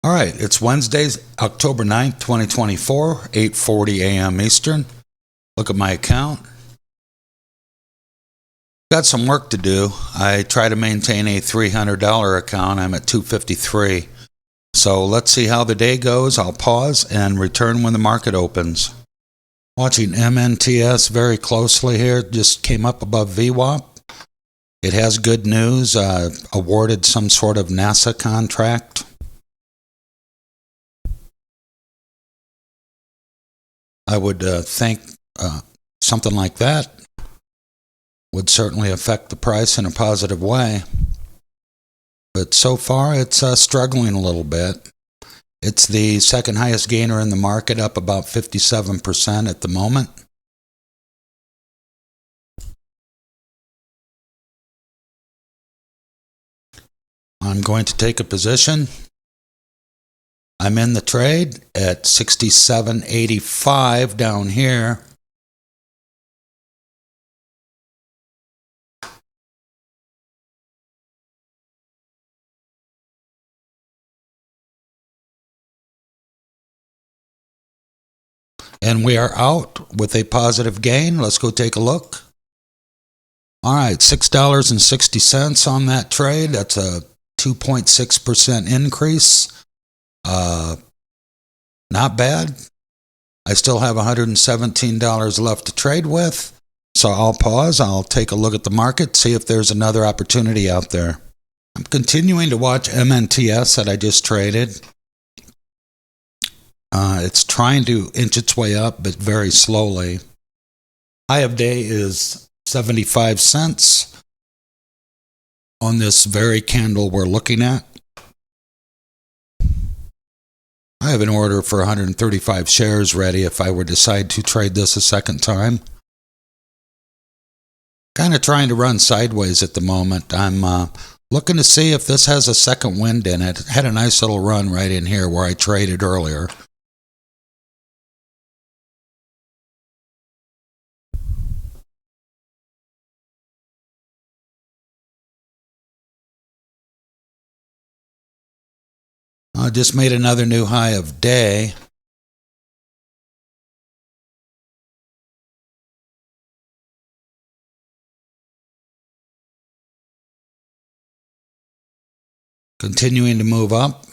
All right, it's Wednesday, October 9th, 2024, 8:40 a.m. Eastern. Look at my account. Got some work to do. I try to maintain a $300 account. I'm at $253. So let's see how the day goes. I'll pause and return when the market opens. Watching MNTS very closely here. Just came up above VWAP. It has good news. Awarded some sort of NASA contract. I would think something like that would certainly affect the price in a positive way. But so far, it's struggling a little bit. It's the second highest gainer in the market, up about 57% at the moment. I'm going to take a position. I'm in the trade at 67.85 down here. And we are out with a positive gain. Let's go take a look. All right, $6.60 on that trade. That's a 2.6% increase. Not bad. I still have $117 left to trade with. So I'll pause. I'll take a look at the market, see if there's another opportunity out there. I'm continuing to watch MNTS that I just traded. It's trying to inch its way up, but very slowly. High of day is 75 cents on this very candle we're looking at. I have an order for 135 shares ready if I were to decide to trade this a second time. Kind of trying to run sideways at the moment. I'm looking to see if this has a second wind in it. It had a nice little run right in here where I traded earlier. I just made another new high of day. Continuing to move up.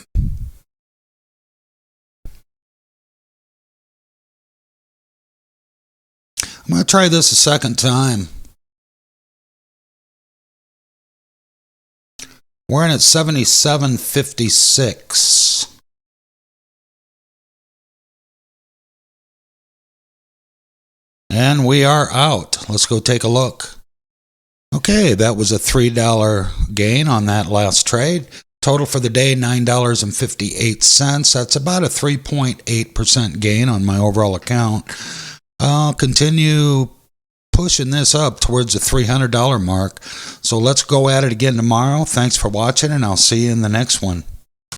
I'm going to try this a second time. We're in at 77.56. And we are out. Let's go take a look. Okay, that was a $3 gain on that last trade. Total for the day, $9.58. That's about a 3.8% gain on my overall account. I'll continue pushing this up towards the $300 mark. So let's go at it again tomorrow. Thanks for watching, and I'll see you in the next one.